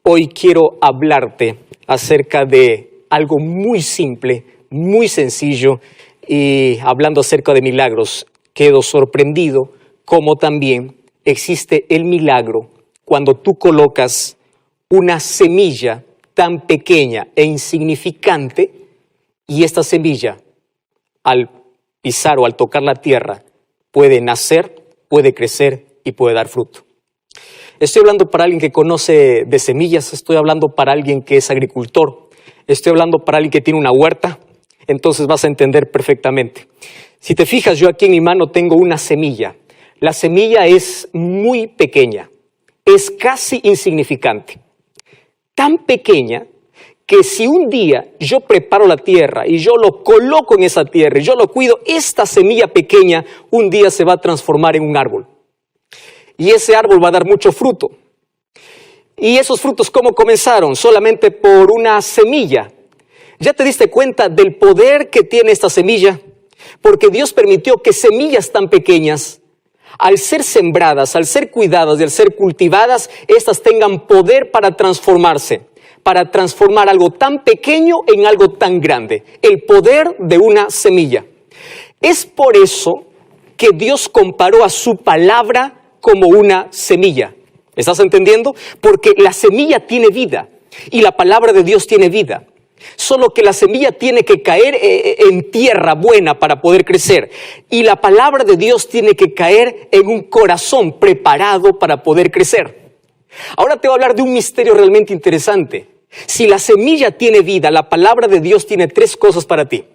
Hoy quiero hablarte acerca de algo muy simple, muy sencillo, y hablando acerca de milagros, quedo sorprendido cómo también existe el milagro cuando tú colocas una semilla tan pequeña e insignificante y esta semilla, al pisar o al tocar la tierra, puede nacer, puede crecer y puede dar fruto. Estoy hablando para alguien que conoce de semillas, estoy hablando para alguien que es agricultor, estoy hablando para alguien que tiene una huerta, entonces vas a entender perfectamente. Si te fijas, yo aquí en mi mano tengo una semilla. La semilla es muy pequeña, es casi insignificante. Tan pequeña que si un día yo preparo la tierra y yo lo coloco en esa tierra y yo lo cuido, esta semilla pequeña un día se va a transformar en un árbol. Y ese árbol va a dar mucho fruto. ¿Y esos frutos cómo comenzaron? Solamente por una semilla. ¿Ya te diste cuenta del poder que tiene esta semilla? Porque Dios permitió que semillas tan pequeñas, al ser sembradas, al ser cuidadas y al ser cultivadas, estas tengan poder para transformarse, para transformar algo tan pequeño en algo tan grande. El poder de una semilla. Es por eso que Dios comparó a su palabra como una semilla. ¿Estás entendiendo? Porque la semilla tiene vida y la palabra de Dios tiene vida. Solo que la semilla tiene que caer en tierra buena para poder crecer. Y la palabra de Dios tiene que caer en un corazón preparado para poder crecer. Ahora te voy a hablar de un misterio realmente interesante. Si la semilla tiene vida, la palabra de Dios tiene tres cosas para ti.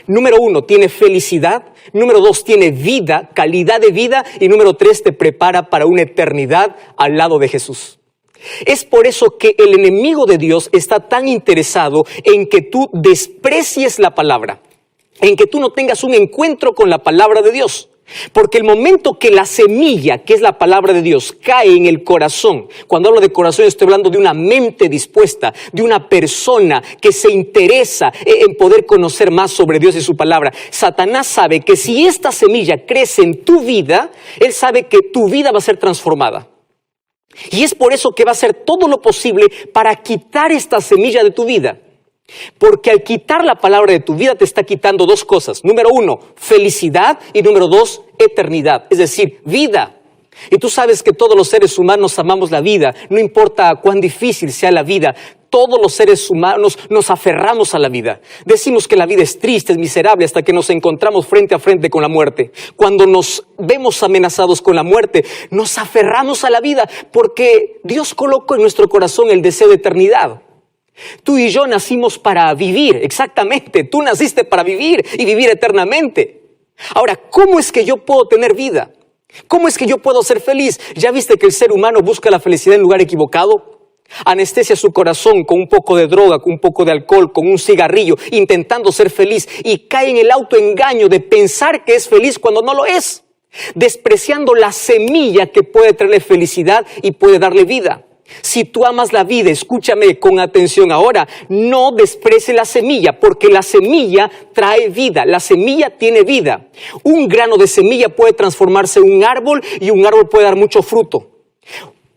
Número 1, tiene felicidad. Número 2, tiene vida, calidad de vida. Y número 3, te prepara para una eternidad al lado de Jesús. Es por eso que el enemigo de Dios está tan interesado en que tú desprecies la palabra, en que tú no tengas un encuentro con la palabra de Dios. Porque el momento que la semilla, que es la palabra de Dios, cae en el corazón, cuando hablo de corazón estoy hablando de una mente dispuesta, de una persona que se interesa en poder conocer más sobre Dios y su palabra. Satanás sabe que si esta semilla crece en tu vida, él sabe que tu vida va a ser transformada. Y es por eso que va a hacer todo lo posible para quitar esta semilla de tu vida. Porque al quitar la palabra de tu vida te está quitando dos cosas. Número 1, felicidad, y número 2, eternidad, es decir, vida. Y tú sabes que todos los seres humanos amamos la vida, no importa cuán difícil sea la vida, todos los seres humanos nos aferramos a la vida. Decimos que la vida es triste, es miserable, hasta que nos encontramos frente a frente con la muerte. Cuando nos vemos amenazados con la muerte, nos aferramos a la vida, porque Dios colocó en nuestro corazón el deseo de eternidad. Tú y yo nacimos para vivir, exactamente, tú naciste para vivir y vivir eternamente. Ahora, ¿cómo es que yo puedo tener vida? ¿Cómo es que yo puedo ser feliz? ¿Ya viste que el ser humano busca la felicidad en lugar equivocado? Anestesia su corazón con un poco de droga, con un poco de alcohol, con un cigarrillo, intentando ser feliz, y cae en el autoengaño de pensar que es feliz cuando no lo es, despreciando la semilla que puede traerle felicidad y puede darle vida. Si tú amas la vida, escúchame con atención ahora, no desprecies la semilla, porque la semilla trae vida, la semilla tiene vida. Un grano de semilla puede transformarse en un árbol y un árbol puede dar mucho fruto.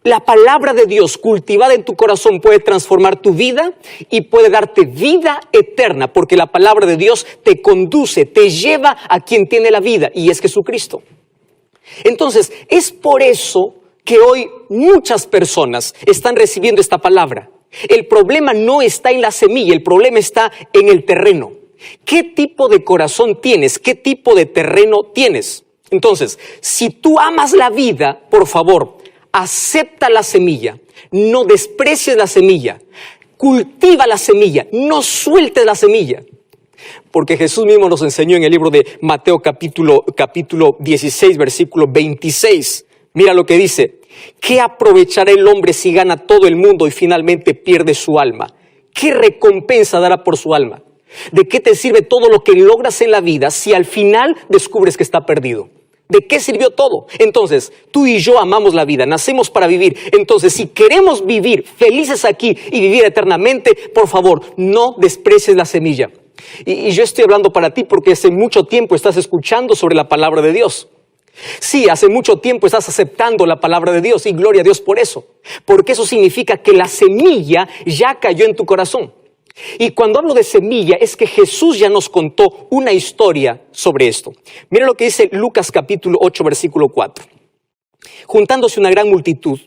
La palabra de Dios cultivada en tu corazón puede transformar tu vida y puede darte vida eterna, porque la palabra de Dios te conduce, te lleva a quien tiene la vida, y es Jesucristo. Entonces, es por eso que hoy muchas personas están recibiendo esta palabra. El problema no está en la semilla, el problema está en el terreno. ¿Qué tipo de corazón tienes? ¿Qué tipo de terreno tienes? Entonces, si tú amas la vida, por favor, acepta la semilla, no desprecies la semilla, cultiva la semilla, no sueltes la semilla. Porque Jesús mismo nos enseñó en el libro de Mateo capítulo 16, versículo 26. Mira lo que dice: ¿qué aprovechará el hombre si gana todo el mundo y finalmente pierde su alma? ¿Qué recompensa dará por su alma? ¿De qué te sirve todo lo que logras en la vida si al final descubres que está perdido? ¿De qué sirvió todo? Entonces, tú y yo amamos la vida, nacemos para vivir. Entonces, si queremos vivir felices aquí y vivir eternamente, por favor, no desprecies la semilla. Y yo estoy hablando para ti porque hace mucho tiempo estás escuchando sobre la palabra de Dios. Sí, hace mucho tiempo estás aceptando la palabra de Dios y gloria a Dios por eso. Porque eso significa que la semilla ya cayó en tu corazón. Y cuando hablo de semilla es que Jesús ya nos contó una historia sobre esto. Mira lo que dice Lucas capítulo 8 versículo 4. Juntándose una gran multitud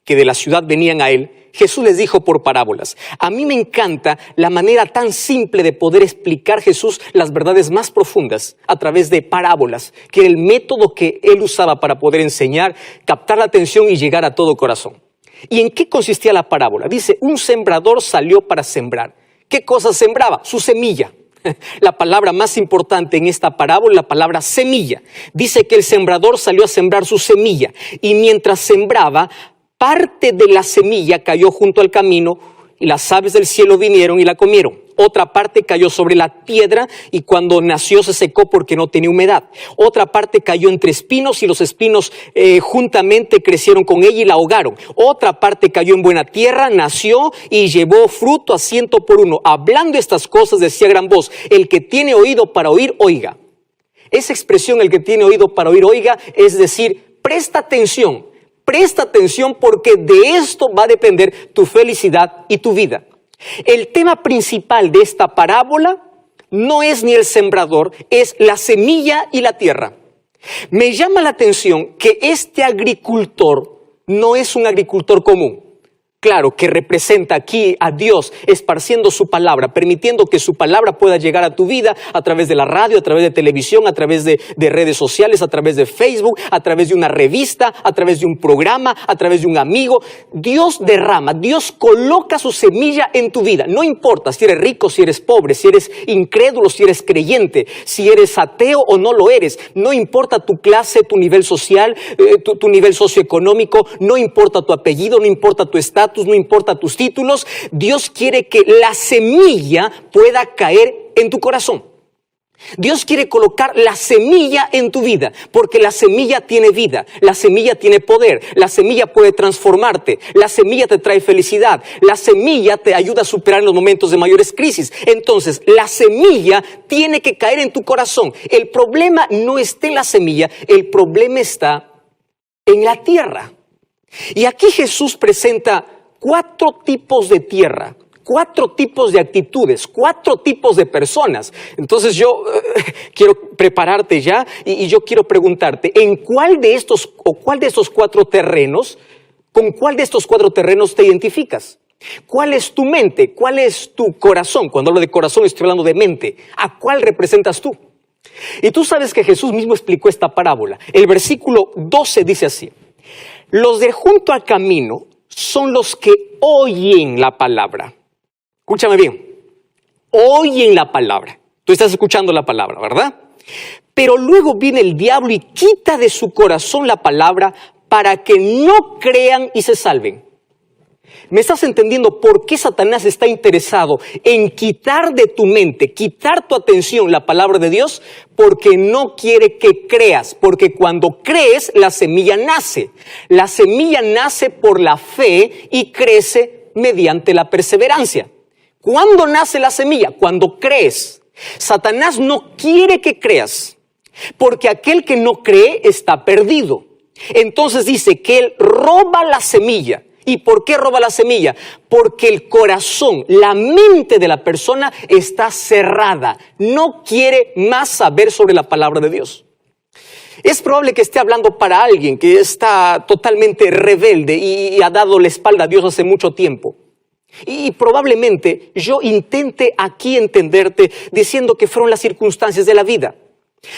que de la ciudad venían a él, Jesús les dijo por parábolas. A mí me encanta la manera tan simple de poder explicar Jesús las verdades más profundas a través de parábolas, que era el método que él usaba para poder enseñar, captar la atención y llegar a todo corazón. ¿Y en qué consistía la parábola? Dice, un sembrador salió para sembrar. ¿Qué cosa sembraba? Su semilla. La palabra más importante en esta parábola, la palabra semilla. Dice que el sembrador salió a sembrar su semilla y mientras sembraba, parte de la semilla cayó junto al camino y las aves del cielo vinieron y la comieron. Otra parte cayó sobre la piedra y cuando nació se secó porque no tenía humedad. Otra parte cayó entre espinos y los espinos juntamente crecieron con ella y la ahogaron. Otra parte cayó en buena tierra, nació y llevó fruto a 100 por 1. Hablando estas cosas decía a gran voz, el que tiene oído para oír, oiga. Esa expresión, el que tiene oído para oír, oiga, es decir, presta atención porque de esto va a depender tu felicidad y tu vida. El tema principal de esta parábola no es ni el sembrador, es la semilla y la tierra. Me llama la atención que este agricultor no es un agricultor común. Claro, que representa aquí a Dios esparciendo su palabra, permitiendo que su palabra pueda llegar a tu vida a través de la radio, a través de televisión, a través de redes sociales, a través de Facebook, a través de una revista, a través de un programa, a través de un amigo. Dios derrama, Dios coloca su semilla en tu vida. No importa si eres rico, si eres pobre, si eres incrédulo, si eres creyente, si eres ateo o no lo eres. No importa tu clase, tu nivel social, tu nivel socioeconómico, no importa tu apellido, no importa tu estatus, no importa tus títulos, Dios quiere que la semilla pueda caer en tu corazón. Dios quiere colocar la semilla en tu vida, porque la semilla tiene vida, la semilla tiene poder, la semilla puede transformarte, la semilla te trae felicidad, la semilla te ayuda a superar en los momentos de mayores crisis. Entonces, la semilla tiene que caer en tu corazón. El problema no está en la semilla, el problema está en la tierra. Y aquí Jesús presenta 4 tipos de tierra, 4 tipos de actitudes, 4 tipos de personas. Entonces yo quiero prepararte ya y yo quiero preguntarte, ¿en cuál de estos 4 terrenos, con cuál de estos 4 terrenos te identificas? ¿Cuál es tu mente? ¿Cuál es tu corazón? Cuando hablo de corazón estoy hablando de mente. ¿A cuál representas tú? Y tú sabes que Jesús mismo explicó esta parábola. El versículo 12 dice así, los de junto al camino son los que oyen la palabra. Escúchame bien, oyen la palabra. Tú estás escuchando la palabra, ¿verdad? Pero luego viene el diablo y quita de su corazón la palabra para que no crean y se salven. ¿Me estás entendiendo por qué Satanás está interesado en quitar de tu mente, quitar tu atención la palabra de Dios? Porque no quiere que creas, porque cuando crees la semilla nace. La semilla nace por la fe y crece mediante la perseverancia. ¿Cuándo nace la semilla? Cuando crees. Satanás no quiere que creas, porque aquel que no cree está perdido. Entonces dice que él roba la semilla. ¿Y por qué roba la semilla? Porque el corazón, la mente de la persona está cerrada. No quiere más saber sobre la palabra de Dios. Es probable que esté hablando para alguien que está totalmente rebelde y ha dado la espalda a Dios hace mucho tiempo. Y probablemente yo intente aquí entenderte diciendo que fueron las circunstancias de la vida.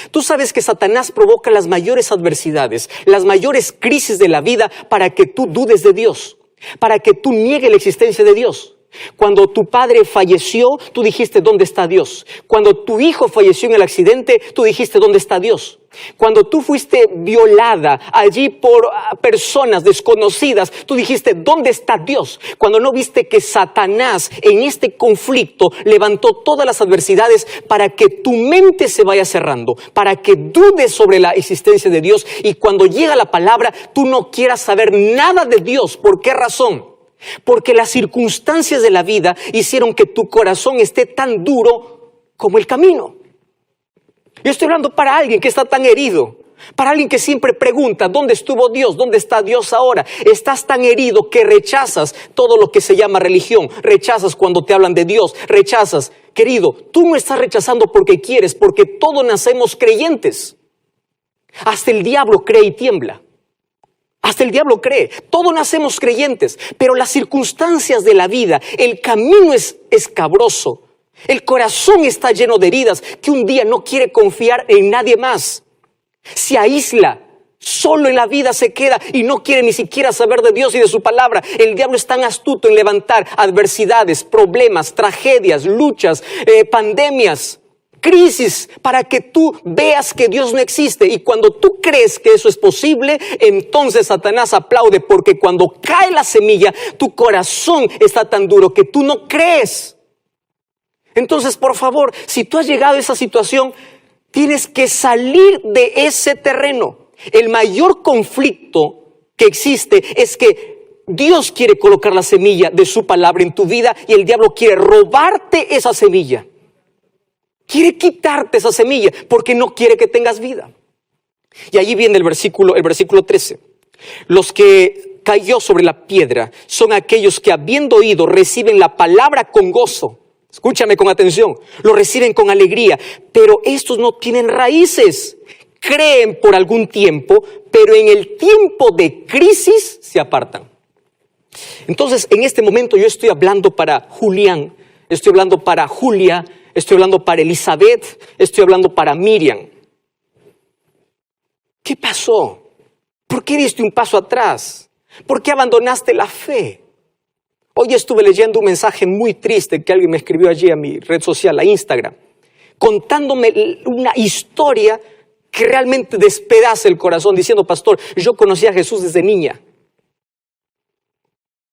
Tú sabes que Satanás provoca las mayores adversidades, las mayores crisis de la vida para que tú dudes de Dios, para que tú niegues la existencia de Dios. Cuando tu padre falleció, tú dijiste, ¿dónde está Dios? Cuando tu hijo falleció en el accidente, tú dijiste, ¿dónde está Dios? Cuando tú fuiste violada allí por personas desconocidas, tú dijiste, ¿dónde está Dios? Cuando no viste que Satanás en este conflicto levantó todas las adversidades para que tu mente se vaya cerrando, para que dudes sobre la existencia de Dios y cuando llega la palabra, tú no quieras saber nada de Dios. ¿Por qué razón? Porque las circunstancias de la vida hicieron que tu corazón esté tan duro como el camino. Yo estoy hablando para alguien que está tan herido, Para alguien que siempre pregunta, ¿dónde estuvo Dios? ¿Dónde está Dios ahora? Estás tan herido que rechazas todo lo que se llama religión. Rechazas cuando te hablan de Dios. Rechazas. Querido, tú no estás rechazando porque quieres, porque todos nacemos creyentes. Hasta el diablo cree y tiembla. Hasta el diablo cree. Todos nacemos creyentes. Pero las circunstancias de la vida, el camino es escabroso. El corazón está lleno de heridas que un día no quiere confiar en nadie más. Se aísla, solo en la vida se queda y no quiere ni siquiera saber de Dios y de su palabra. El diablo es tan astuto en levantar adversidades, problemas, tragedias, luchas, pandemias, crisis, para que tú veas que Dios no existe. Y cuando tú crees que eso es posible, entonces Satanás aplaude, porque cuando cae la semilla, tu corazón está tan duro que tú no crees. Entonces, por favor, si tú has llegado a esa situación, tienes que salir de ese terreno. El mayor conflicto que existe es que Dios quiere colocar la semilla de su palabra en tu vida y el diablo quiere robarte esa semilla. Quiere quitarte esa semilla porque no quiere que tengas vida. Y allí viene el versículo 13. Los que cayó sobre la piedra son aquellos que, habiendo oído, reciben la palabra con gozo. Escúchame con atención, lo reciben con alegría, pero estos no tienen raíces. Creen por algún tiempo, pero en el tiempo de crisis se apartan. Entonces, en este momento yo estoy hablando para Julián, estoy hablando para Julia, estoy hablando para Elizabeth, estoy hablando para Miriam. ¿Qué pasó? ¿Por qué diste un paso atrás? ¿Por qué abandonaste la fe? Hoy estuve leyendo un mensaje muy triste que alguien me escribió allí a mi red social, a Instagram, contándome una historia que realmente despedaza el corazón, diciendo: pastor, yo conocí a Jesús desde niña.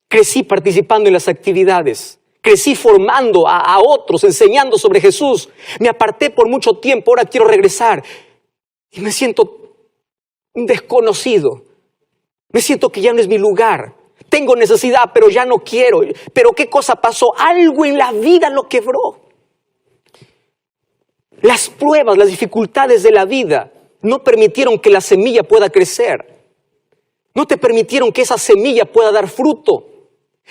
Crecí participando en las actividades, crecí formando a otros, enseñando sobre Jesús. Me aparté por mucho tiempo, ahora quiero regresar. Y me siento un desconocido. Me siento que ya no es mi lugar. Tengo necesidad, pero ya no quiero. Pero ¿qué cosa pasó? Algo en la vida lo quebró. Las pruebas, las dificultades de la vida no permitieron que la semilla pueda crecer. No te permitieron que esa semilla pueda dar fruto.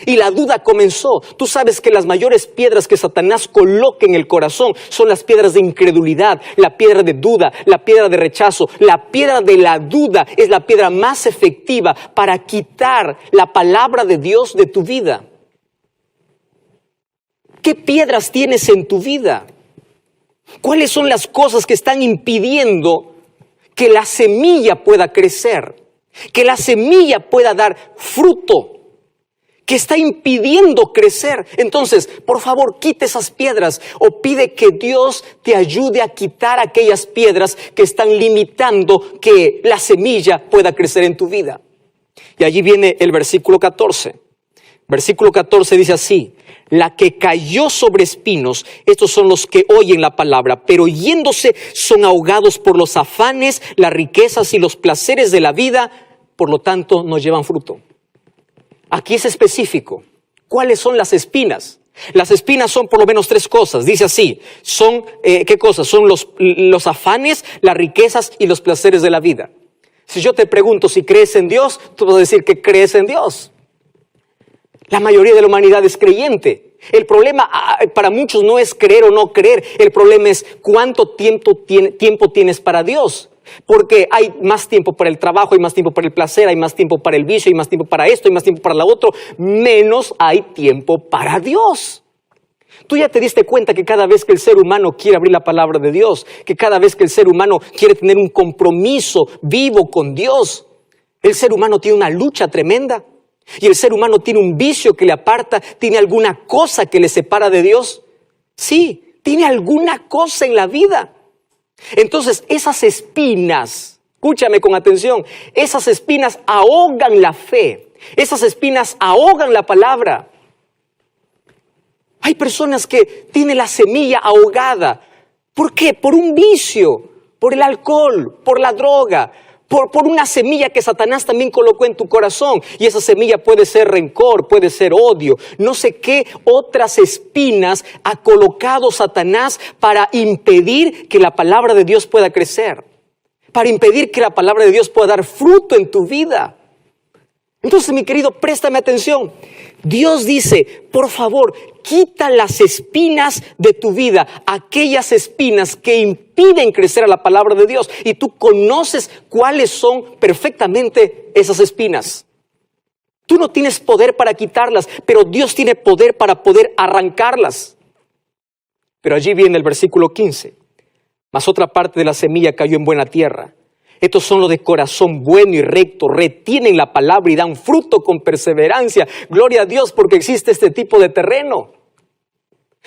Y la duda comenzó. Tú sabes que las mayores piedras que Satanás coloca en el corazón son las piedras de incredulidad, la piedra de duda, la piedra de rechazo. La piedra de la duda es la piedra más efectiva para quitar la palabra de Dios de tu vida. ¿Qué piedras tienes en tu vida? ¿Cuáles son las cosas que están impidiendo que la semilla pueda crecer? Que la semilla pueda dar fruto. Que está impidiendo crecer. Entonces, por favor, quite esas piedras o pide que Dios te ayude a quitar aquellas piedras que están limitando que la semilla pueda crecer en tu vida. Y allí viene el versículo 14. Versículo 14 dice así: la que cayó sobre espinos, estos son los que oyen la palabra, pero yéndose son ahogados por los afanes, las riquezas y los placeres de la vida, por lo tanto no llevan fruto. Aquí es específico. ¿Cuáles son las espinas? Las espinas son por lo menos tres cosas. Dice así, son, ¿qué cosas? Son los afanes, las riquezas y los placeres de la vida. Si yo te pregunto si crees en Dios, tú vas a decir que crees en Dios. La mayoría de la humanidad es creyente. El problema para muchos no es creer o no creer. El problema es cuánto tiempo tienes para Dios. Porque hay más tiempo para el trabajo, hay más tiempo para el placer, hay más tiempo para el vicio, hay más tiempo para esto, hay más tiempo para lo otro. Menos hay tiempo para Dios. Tú ya te diste cuenta que cada vez que el ser humano quiere abrir la palabra de Dios, que cada vez que el ser humano quiere tener un compromiso vivo con Dios, el ser humano tiene una lucha tremenda. Y el ser humano tiene un vicio que le aparta, tiene alguna cosa que le separa de Dios. Sí, tiene alguna cosa en la vida. Entonces esas espinas, escúchame con atención, esas espinas ahogan la fe, esas espinas ahogan la palabra. Hay personas que tienen la semilla ahogada. ¿Por qué? Por un vicio, por el alcohol, por la droga, por una semilla que Satanás también colocó en tu corazón. Y esa semilla puede ser rencor, puede ser odio. No sé qué otras espinas ha colocado Satanás para impedir que la palabra de Dios pueda crecer. para impedir que la palabra de Dios pueda dar fruto en tu vida. Entonces, mi querido, préstame atención. Dios dice, por favor, quita las espinas de tu vida, aquellas espinas que impiden crecer a la palabra de Dios. Y tú conoces cuáles son perfectamente esas espinas. Tú no tienes poder para quitarlas, pero Dios tiene poder para poder arrancarlas. Pero allí viene el versículo 15. Mas otra parte de la semilla cayó en buena tierra. Estos son los de corazón bueno y recto, retienen la palabra y dan fruto con perseverancia. Gloria a Dios porque existe este tipo de terreno.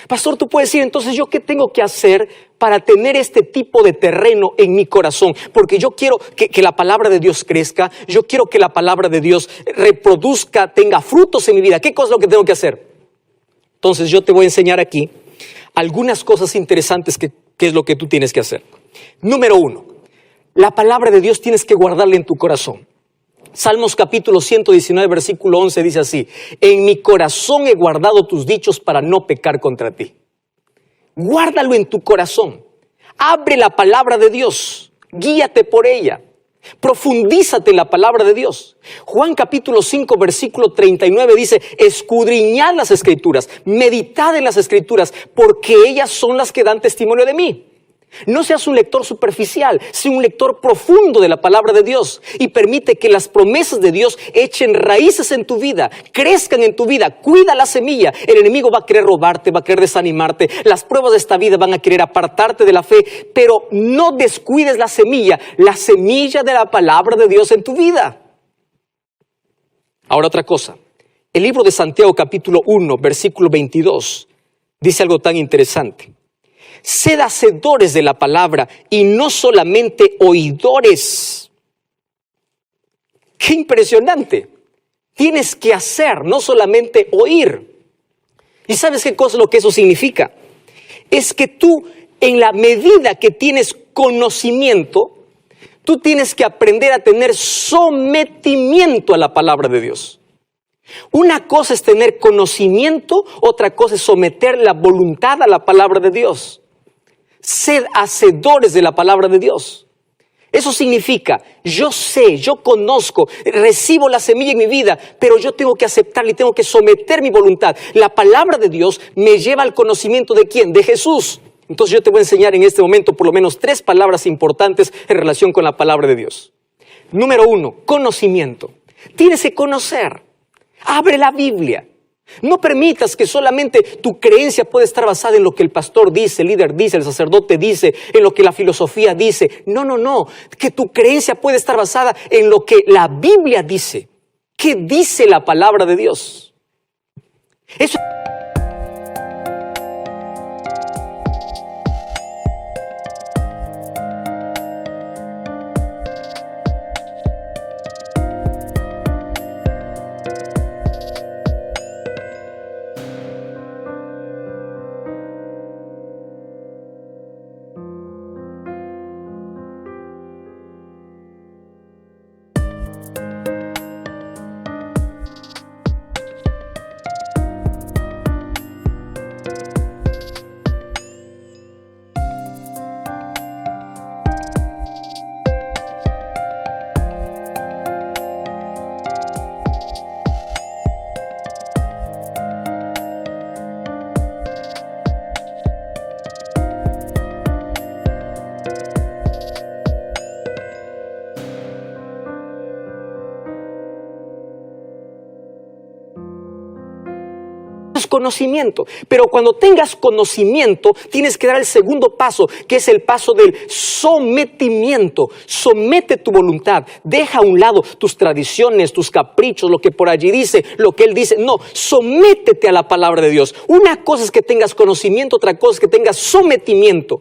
Pastor, tú puedes decir, entonces, ¿yo qué tengo que hacer para tener este tipo de terreno en mi corazón? Porque yo quiero que la palabra de Dios crezca, yo quiero que la palabra de Dios reproduzca, tenga frutos en mi vida. ¿Qué cosa es lo que tengo que hacer? Entonces, yo te voy a enseñar aquí algunas cosas interesantes que es lo que tú tienes que hacer. Número 1, la palabra de Dios tienes que guardarla en tu corazón. Salmos capítulo 119, versículo 11 dice así: en mi corazón he guardado tus dichos para no pecar contra ti. Guárdalo en tu corazón. Abre la palabra de Dios. Guíate por ella. Profundízate en la palabra de Dios. Juan capítulo 5, versículo 39 dice: escudriñad las escrituras, meditad en las escrituras, porque ellas son las que dan testimonio de mí. No seas un lector superficial, sé un lector profundo de la palabra de Dios y permite que las promesas de Dios echen raíces en tu vida, crezcan en tu vida. Cuida la semilla. El enemigo va a querer robarte, va a querer desanimarte. Las pruebas de esta vida van a querer apartarte de la fe, pero no descuides la semilla de la palabra de Dios en tu vida. Ahora otra cosa. El libro de Santiago capítulo 1, versículo 22 dice algo tan interesante. Sed hacedores de la palabra y no solamente oidores. ¡Qué impresionante! Tienes que hacer, no solamente oír. ¿Y sabes qué cosa es lo que eso significa? Es que tú, en la medida que tienes conocimiento, tú tienes que aprender a tener sometimiento a la palabra de Dios. Una cosa es tener conocimiento, otra cosa es someter la voluntad a la palabra de Dios. Sed hacedores de la palabra de Dios. Eso significa, yo sé, yo conozco, recibo la semilla en mi vida, pero yo tengo que aceptarla y tengo que someter mi voluntad. La palabra de Dios me lleva al conocimiento ¿de quién? De Jesús. Entonces yo te voy a enseñar en este momento por lo menos 3 palabras importantes en relación con la palabra de Dios. Número 1, conocimiento. Tienes que conocer. Abre la Biblia. No permitas que solamente tu creencia pueda estar basada en lo que el pastor dice, el líder dice, el sacerdote dice, en lo que la filosofía dice. No. Que tu creencia pueda estar basada en lo que la Biblia dice. ¿Qué dice la palabra de Dios? Eso. Conocimiento, pero cuando tengas conocimiento tienes que dar el segundo paso, que es el paso del sometimiento. Somete tu voluntad, deja a un lado tus tradiciones, tus caprichos, lo que por allí dice, lo que él dice. No, sométete a la palabra de Dios. Una cosa es que tengas conocimiento, otra cosa es que tengas sometimiento.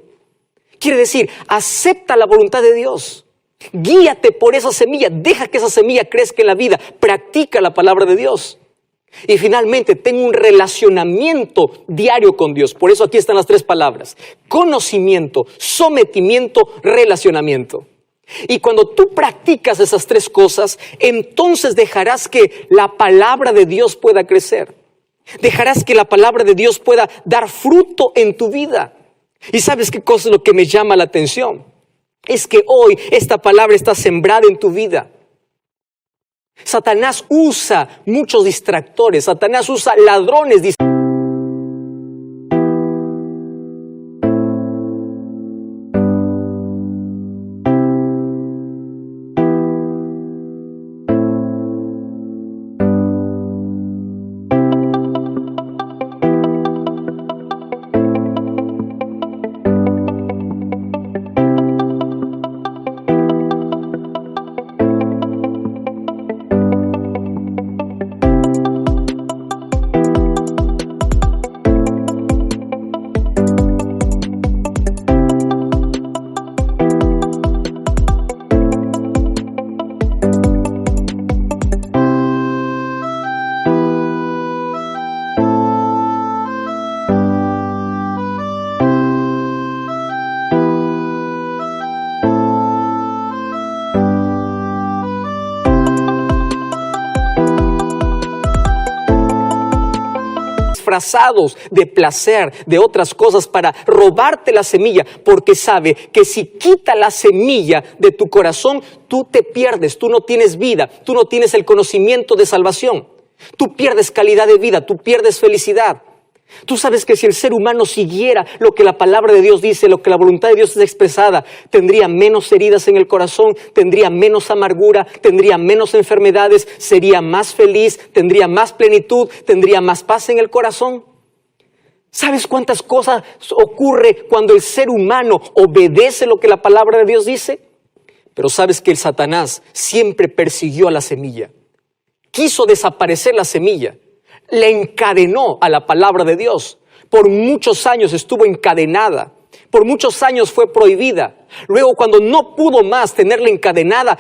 Quiere decir, acepta la voluntad de Dios. Guíate por esa semilla, deja que esa semilla crezca en la vida, practica la palabra de Dios. Y finalmente, ten un relacionamiento diario con Dios. Por eso aquí están las 3 palabras: conocimiento, sometimiento, relacionamiento. Y cuando tú practicas esas 3 cosas, entonces dejarás que la palabra de Dios pueda crecer. Dejarás que la palabra de Dios pueda dar fruto en tu vida. ¿Y sabes qué cosa es lo que me llama la atención? es que hoy esta palabra está sembrada en tu vida. Satanás usa muchos distractores, Satanás usa ladrones disfrazados de placer, de otras cosas, para robarte la semilla, porque sabe que si quita la semilla de tu corazón, tú te pierdes, tú no tienes vida, tú no tienes el conocimiento de salvación, tú pierdes calidad de vida, tú pierdes felicidad. Tú sabes que si el ser humano siguiera lo que la palabra de Dios dice, lo que la voluntad de Dios es expresada, tendría menos heridas en el corazón, tendría menos amargura, tendría menos enfermedades, sería más feliz, tendría más plenitud, tendría más paz en el corazón. ¿Sabes cuántas cosas ocurre cuando el ser humano obedece lo que la palabra de Dios dice? Pero sabes que el Satanás siempre persiguió a la semilla, quiso desaparecer la semilla. Le encadenó a la palabra de Dios. Por muchos años estuvo encadenada. Por muchos años fue prohibida. Luego, cuando no pudo más tenerla encadenada,